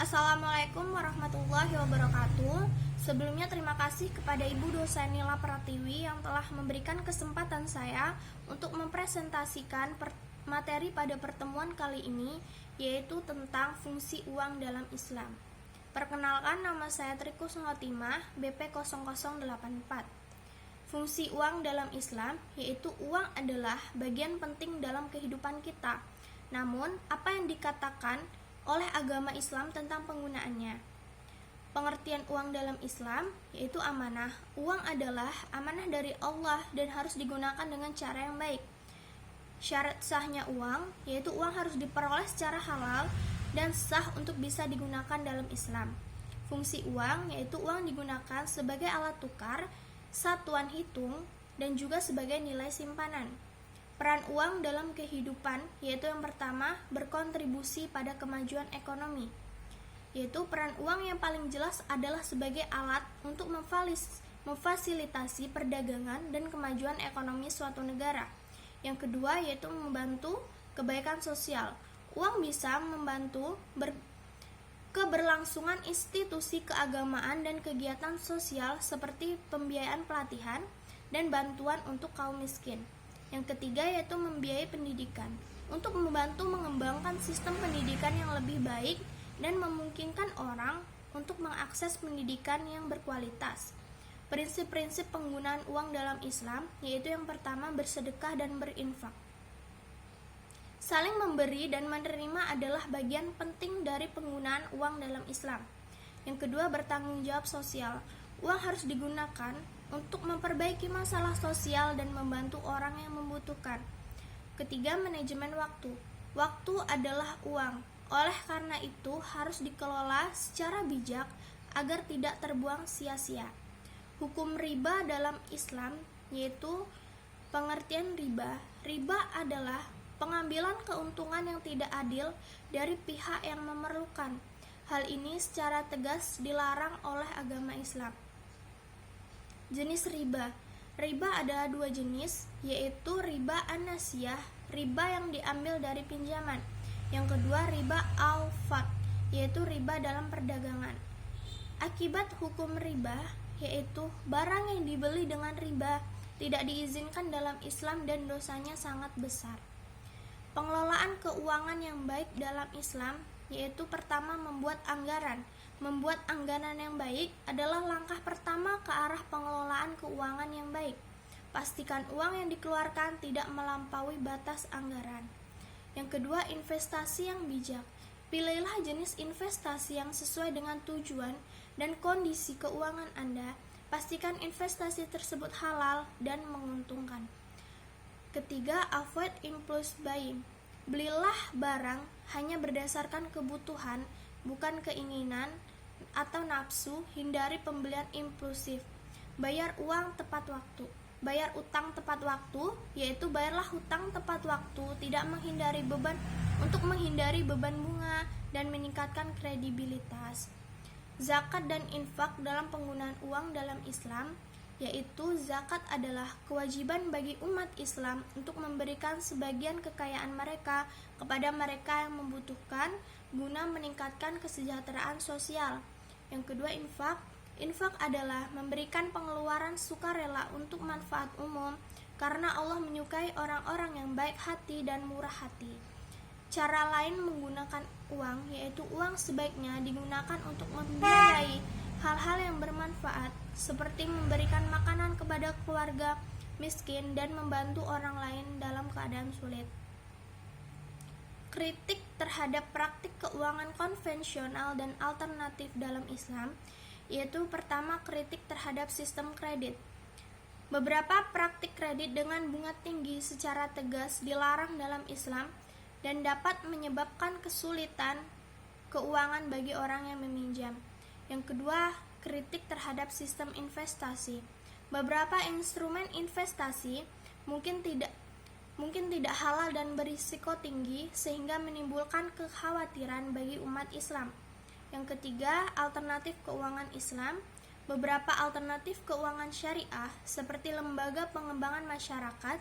Assalamualaikum warahmatullahi wabarakatuh. Sebelumnya terima kasih kepada Ibu dosen Nila Pratiwi yang telah memberikan kesempatan saya untuk mempresentasikan materi pada pertemuan kali ini, yaitu tentang fungsi uang dalam Islam. Perkenalkan, nama saya Trikus Ngotimah, BP 0084. Fungsi uang dalam Islam, yaitu uang adalah bagian penting dalam kehidupan kita. Namun, apa yang dikatakan oleh agama Islam tentang penggunaannya? Pengertian uang dalam Islam yaitu amanah. Uang adalah amanah dari Allah dan harus digunakan dengan cara yang baik. Syarat sahnya uang yaitu uang harus diperoleh secara halal dan sah untuk bisa digunakan dalam Islam. Fungsi uang yaitu uang digunakan sebagai alat tukar, satuan hitung, dan juga sebagai nilai simpanan. Peran uang dalam kehidupan yaitu yang pertama, berkontribusi pada kemajuan ekonomi. Yaitu peran uang yang paling jelas adalah sebagai alat untuk memfasilitasi perdagangan dan kemajuan ekonomi suatu negara. Yang kedua yaitu membantu kebaikan sosial. Uang bisa membantu keberlangsungan institusi keagamaan dan kegiatan sosial seperti pembiayaan pelatihan dan bantuan untuk kaum miskin. Yang ketiga yaitu membiayai pendidikan, untuk membantu mengembangkan sistem pendidikan yang lebih baik dan memungkinkan orang untuk mengakses pendidikan yang berkualitas. Prinsip-prinsip penggunaan uang dalam Islam yaitu yang pertama, bersedekah dan berinfak. Saling memberi dan menerima adalah bagian penting dari penggunaan uang dalam Islam. Yang kedua, bertanggung jawab sosial. Uang harus digunakan untuk memperbaiki masalah sosial dan membantu orang yang membutuhkan. Ketiga, manajemen waktu. Waktu adalah uang. Oleh karena itu, harus dikelola secara bijak agar tidak terbuang sia-sia. Hukum riba dalam Islam yaitu pengertian riba. Riba adalah pengambilan keuntungan yang tidak adil dari pihak yang memerlukan. Hal ini secara tegas dilarang oleh agama Islam. Jenis riba. Riba ada dua jenis, yaitu riba an-nasiyah, riba yang diambil dari pinjaman. Yang kedua, riba al-fad, yaitu riba dalam perdagangan. Akibat hukum riba, yaitu barang yang dibeli dengan riba tidak diizinkan dalam Islam dan dosanya sangat besar. Pengelolaan keuangan yang baik dalam Islam yaitu pertama, membuat anggaran. Membuat anggaran yang baik adalah langkah pertama ke arah pengelolaan keuangan yang baik. Pastikan uang yang dikeluarkan tidak melampaui batas anggaran. Yang kedua, investasi yang bijak. Pilihlah jenis investasi yang sesuai dengan tujuan dan kondisi keuangan Anda. Pastikan investasi tersebut halal dan menguntungkan. Ketiga, avoid impulse buying. Belilah barang hanya berdasarkan kebutuhan, bukan keinginan atau nafsu. Hindari pembelian impulsif. Bayar uang tepat waktu. Bayar utang tepat waktu, yaitu bayarlah hutang tepat waktu, tidak menghindari beban untuk menghindari beban bunga dan meningkatkan kredibilitas. Zakat dan infak dalam penggunaan uang dalam Islam, yaitu zakat adalah kewajiban bagi umat Islam untuk memberikan sebagian kekayaan mereka kepada mereka yang membutuhkan guna meningkatkan kesejahteraan sosial. Yang kedua, infak. Infak adalah memberikan pengeluaran sukarela untuk manfaat umum karena Allah menyukai orang-orang yang baik hati dan murah hati. Cara lain menggunakan uang yaitu uang sebaiknya digunakan untuk membiayai hal-hal yang bermanfaat seperti memberikan makanan kepada keluarga miskin dan membantu orang lain dalam keadaan sulit. Kritik terhadap praktik keuangan konvensional dan alternatif dalam Islam yaitu pertama, kritik terhadap sistem kredit. Beberapa praktik kredit dengan bunga tinggi secara tegas dilarang dalam Islam dan dapat menyebabkan kesulitan keuangan bagi orang yang meminjam. Yang kedua, kritik terhadap sistem investasi. Beberapa instrumen investasi mungkin tidak halal dan berisiko tinggi sehingga menimbulkan kekhawatiran bagi umat Islam. Yang ketiga, alternatif keuangan Islam. Beberapa alternatif keuangan syariah seperti lembaga pengembangan masyarakat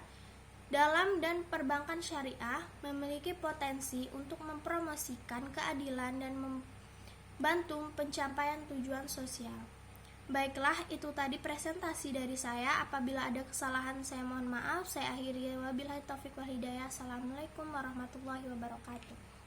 dalam dan perbankan syariah memiliki potensi untuk mempromosikan keadilan dan bantu pencapaian tujuan sosial. Baiklah, itu tadi presentasi dari saya. Apabila ada kesalahan, saya mohon maaf. Saya akhiri, wabillahi taufiq wal hidayah. Assalamualaikum warahmatullahi wabarakatuh.